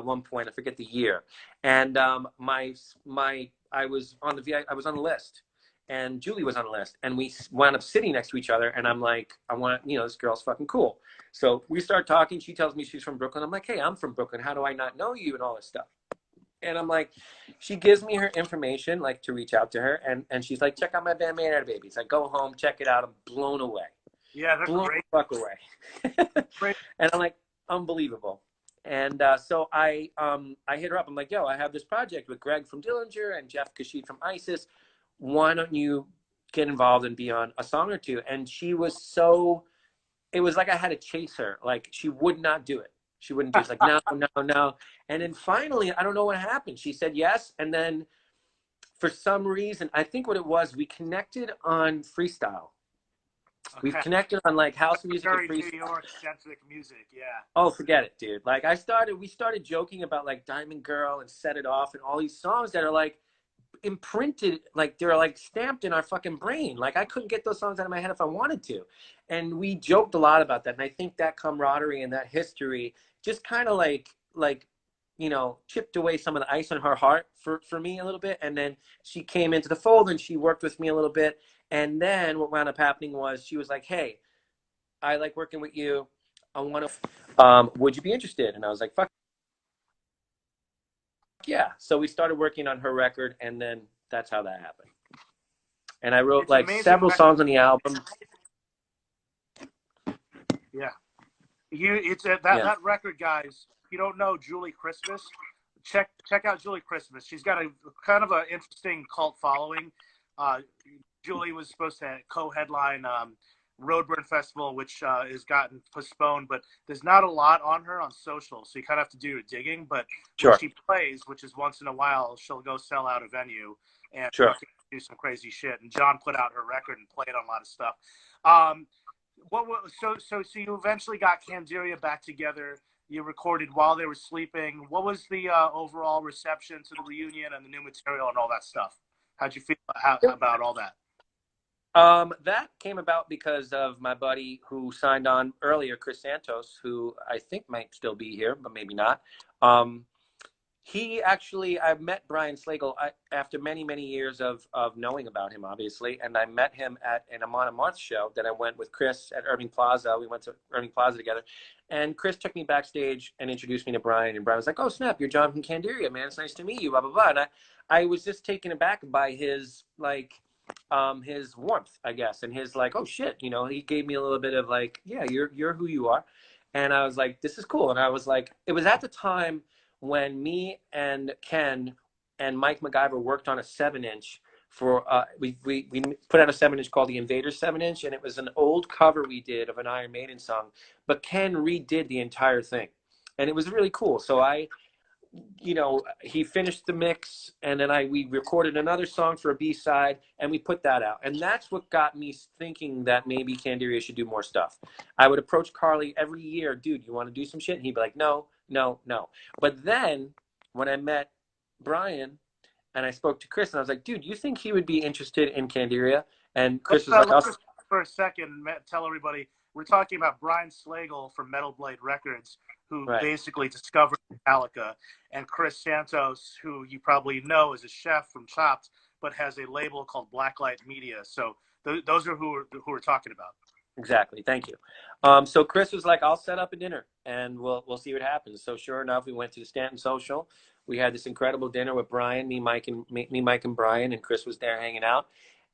one point. I forget the year, and I was on the list, and Julie was on the list, and we wound up sitting next to each other. And I'm like, this girl's fucking cool. So we start talking. She tells me she's from Brooklyn. I'm like, hey, I'm from Brooklyn. How do I not know you and all this stuff? And I'm like, she gives me her information, like to reach out to her. And she's like, check out my band Made Out of Babies. I go home, check it out. I'm blown away. Yeah, they're blown great. The fuck away. Great. And I'm like, unbelievable. And so I hit her up. I'm like, yo, I have this project with Greg from Dillinger and Jeff Kashid from ISIS. Why don't you get involved and be on a song or two? And she was it was like I had to chase her. Like she would not do it. She wouldn't do it. It's like, no. And then finally, I don't know what happened. She said yes. And then for some reason, I think what it was, we connected on freestyle. Okay. We've connected on like house music and freestyle. New York centric music, yeah. Oh, forget it, dude. Like we started joking about like Diamond Girl and Set It Off and all these songs that are like imprinted, like they're like stamped in our fucking brain. Like I couldn't get those songs out of my head if I wanted to. And we joked a lot about that. And I think that camaraderie and that history just kind of like, you know, chipped away some of the ice on her heart for me a little bit. And then she came into the fold and she worked with me a little bit. And then what wound up happening was she was like, hey, I like working with you. I want to, would you be interested? And I was like, fuck yeah. So we started working on her record, and then that's how that happened. And I wrote It's like amazing. several songs on the album. Yeah. It's Yeah, that record, guys. If you don't know Julie Christmas, check out Julie Christmas. She's got a kind of an interesting cult following. Uh, Julie was supposed to co-headline Roadburn Festival, which has gotten postponed, but there's not a lot on her on social, so you kind of have to do your digging. But when sure, she plays, which is once in a while, she'll go sell out a venue and sure. do some crazy shit. And John put out her record and played on a lot of stuff. Um, so you eventually got Candiria back together. You recorded while they were sleeping. What was the overall reception to the reunion and the new material and all that stuff? How'd you feel about all that? That came about because of my buddy who signed on earlier, Chris Santos, who I think might still be here, but maybe not. Um, he actually, I met Brian Slagle after many, many years of knowing about him, obviously. And I met him at an Amon Amarth show that I went with Chris at Irving Plaza. We went to Irving Plaza together. And Chris took me backstage and introduced me to Brian. And Brian was like, oh, snap, you're John from Candiria, man. It's nice to meet you, blah, blah, blah. And I was just taken aback by his, like, his warmth, I guess. And his, like, oh, shit, you know, he gave me a little bit of, like, yeah, you're who you are. And I was like, this is cool. And I was like, it was at the time when me and Ken and Mike MacGyver worked on a 7-inch for we put out a 7-inch called the Invaders 7-inch, and it was an old cover we did of an Iron Maiden song, but Ken redid the entire thing, and it was really cool. So he finished the mix, and then we recorded another song for a B-side, and we put that out. And that's what got me thinking that maybe Candiria should do more stuff. I would approach Carly every year, dude, you want to do some shit? And he'd be like, no, no, no. But then when I met Brian and I spoke to Chris, and I was like, dude, you think he would be interested in Candiria? And Chris was like, Let's just for a second tell everybody we're talking about Brian Slagle from Metal Blade Records, who right. basically discovered Metallica, and Chris Santos, who you probably know is a chef from Chopped, but has a label called Blacklight Media. So those are who we're talking about. Exactly. Thank you. So Chris was like, I'll set up a dinner and we'll see what happens. So sure enough, we went to the Stanton Social. We had this incredible dinner with Brian, Mike, and Brian, and Chris was there hanging out.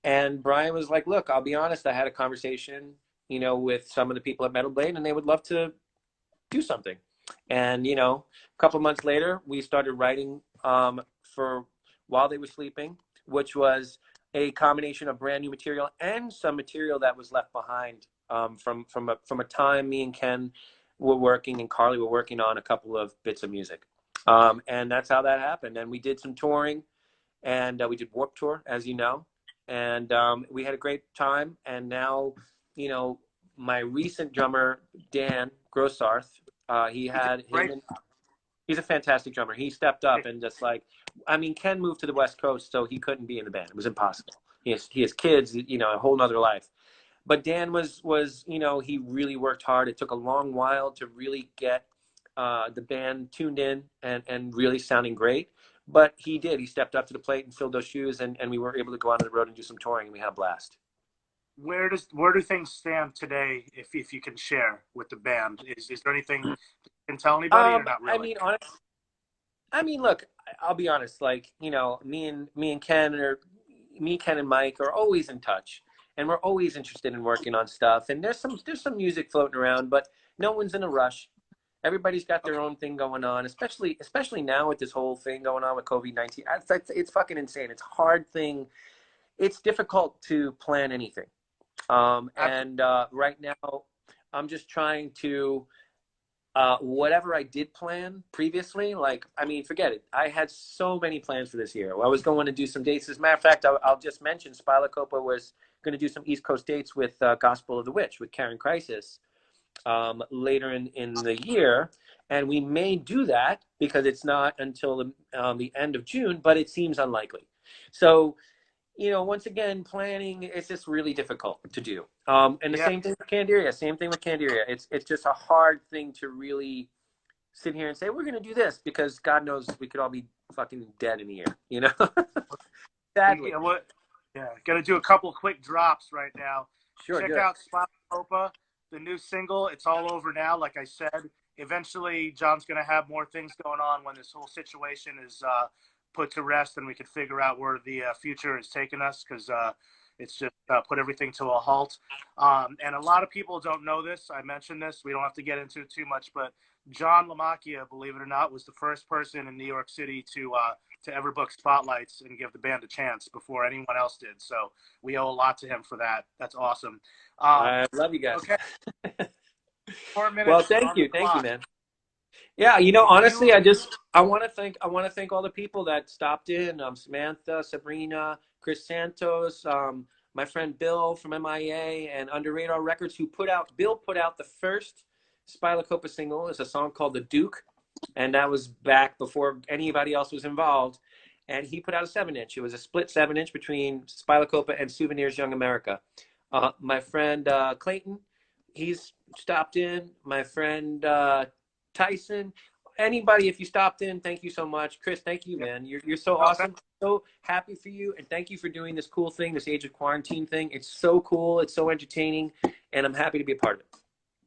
And Brian was like, look, I'll be honest. I had a conversation, with some of the people at Metal Blade, and they would love to do something. And, a couple of months later, we started writing for While They Were Sleeping, which was a combination of brand new material and some material that was left behind from a time me and Ken were working and Carly were working on a couple of bits of music. And that's how that happened. And we did some touring, and we did Warped Tour, as you know. And we had a great time. And now, my recent drummer, Dan Grossarth, he's a fantastic drummer. He stepped up and just Ken moved to the West Coast, so he couldn't be in the band. It was impossible. He has kids, a whole nother life. But Dan was he really worked hard. It took a long while to really get the band tuned in and really sounding great. But he did. He stepped up to the plate and filled those shoes, and we were able to go out on the road and do some touring, and we had a blast. Where do things stand today, if you can share with the band? Is there anything you can tell anybody or not really? Look, I'll be honest. Me and Ken and Mike are always in touch, and we're always interested in working on stuff. And there's some music floating around, but no one's in a rush. Everybody's got their own thing going on, especially now with this whole thing going on with COVID-19. It's fucking insane. It's a hard thing. It's difficult to plan anything. And right now, I'm just trying to whatever I did plan previously, forget it. I had so many plans for this year. I was going to do some dates. As a matter of fact, I'll just mention Spylacopa was going to do some East Coast dates with Gospel of the Witch with Karen Crisis later in the year. And we may do that because it's not until the end of June, but it seems unlikely. So, once again, planning is just really difficult to do. And the same thing with Candiria. It's just a hard thing to really sit here and say, we're going to do this, because God knows we could all be fucking dead in a year, Sadly. Got to do a couple quick drops right now. Sure, Check out Spylacopa. the new single, It's All Over Now. Like I said, eventually John's going to have more things going on when this whole situation is put to rest and we can figure out where the future is taking us, because it's just put everything to a halt. And a lot of people don't know this. I mentioned this. We don't have to get into it too much, but John LaMacchia, believe it or not, was the first person in New York City to ever book spotlights and give the band a chance before anyone else did. So we owe a lot to him for that. That's awesome. I love you guys. Okay. 4 minutes. Well, thank you, man. Yeah, you know, honestly, I want to thank all the people that stopped in. Samantha, Sabrina, Chris Santos, my friend Bill from MIA, and Under Radar Records, Bill put out the first Spylacopa single. It's a song called The Duke, and that was back before anybody else was involved. And he put out a 7-inch. It was a split 7-inch between Spylacopa and Souvenirs Young America. My friend Clayton, he's stopped in. My friend Tyson, anybody, if you stopped in, thank you so much. Chris, thank you, man. You're so awesome. So happy for you, and thank you for doing this cool thing, this Age of Quarantine thing. It's so cool. It's so entertaining, and I'm happy to be a part of it.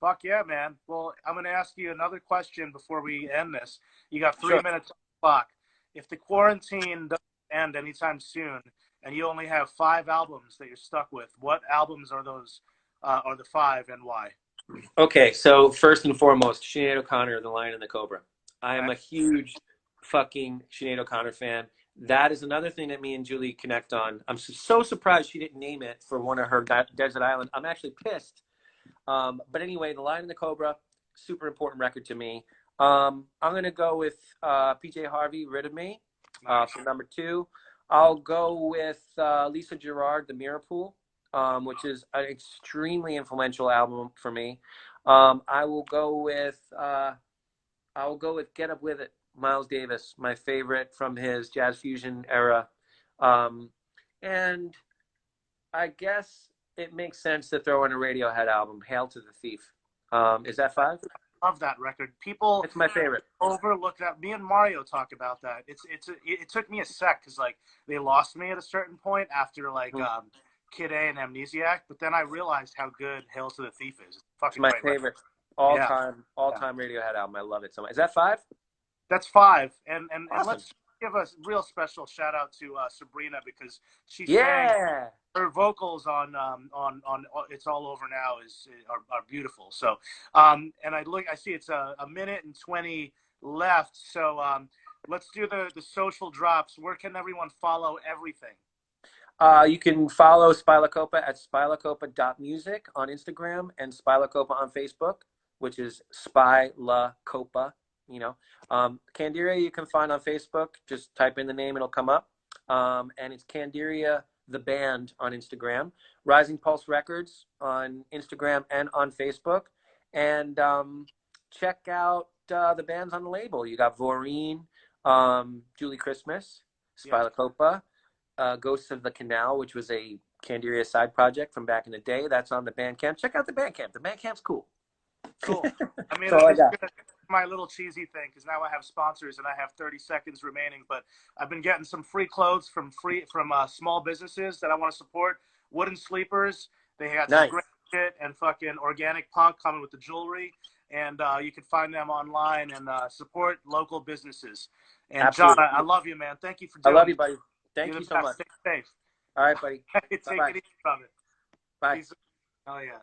Fuck yeah, man. Well, I'm going to ask you another question before we end this. You got 3 minutes on the clock. If the quarantine doesn't end anytime soon, and you only have 5 albums that you're stuck with, what albums are those? Are the 5, and why? Okay, so first and foremost, Sinead O'Connor, The Lion and the Cobra. I am a huge fucking Sinead O'Connor fan. That is another thing that me and Julie connect on. I'm so surprised she didn't name it for one of her Desert Island. I'm actually pissed. But anyway, The Lion and the Cobra, super important record to me. I'm going to go with PJ Harvey, Rid of Me, for number 2. I'll go with Lisa Gerrard, The Mirror Pool, which is an extremely influential album for me. I will go with Get Up With It, Miles Davis, my favorite from his jazz fusion era. And I guess it makes sense to throw in a Radiohead album, Hail to the Thief. Is that 5? I love that record. People, it's my favorite. Overlook that. Me and Mario talk about that. It took me a sec because like they lost me at a certain point after like Kid A and Amnesiac, but then I realized how good Hail to the Thief is. It's fucking my great favorite record. all time Radiohead album. I love it so much. Is that 5? That's 5. And awesome. let's give a real special shout out to Sabrina, because she sang her vocals on It's All Over Now are beautiful. So and I see it's a minute and 20 left. So let's do the social drops. Where can everyone follow everything? You can follow Spylacopa at spylacopa.music on Instagram, and Spylacopa on Facebook, which is Spylacopa. You know, Candiria you can find on Facebook. Just type in the name, it'll come up. And it's Candiria the band on Instagram. Rising Pulse Records on Instagram and on Facebook. And check out the bands on the label. You got Voreen, Julie Christmas, Spylacopa, Ghosts of the Canal, which was a Candiria side project from back in the day. That's on the Bandcamp. Check out the Bandcamp. The Bandcamp's cool. Cool. I mean, my little cheesy thing, because now I have sponsors and I have 30 seconds remaining, but I've been getting some free clothes from small businesses that I want to support. Wooden Sleepers, they got some great shit, and fucking Organic Punk coming with the jewelry, and you can find them online and support local businesses. And absolutely. John, I love you, man. Thank you for doing it. I love you, buddy. Thank you so much. Stay safe. All right, buddy. Take it easy, brother. Bye. Peace. Oh yeah.